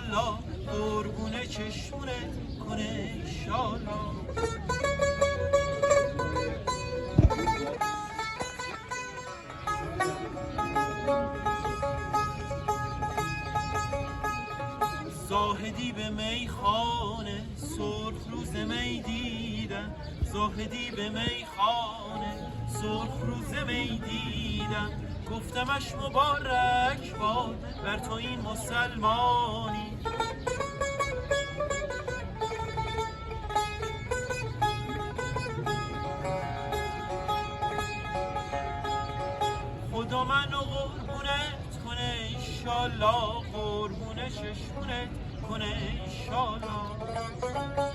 ایشالله قربون چشمونت کنه ایشالله. زاهدی به میخانه سرخ روز می دیدن، زاهدی به میخانه سرخ روز می دیدن، گفتمش مبارک باد بر تو این مسلمانی. خدا منو قربونت کنه ایشالله قربون چشمونت کنه ایشالله.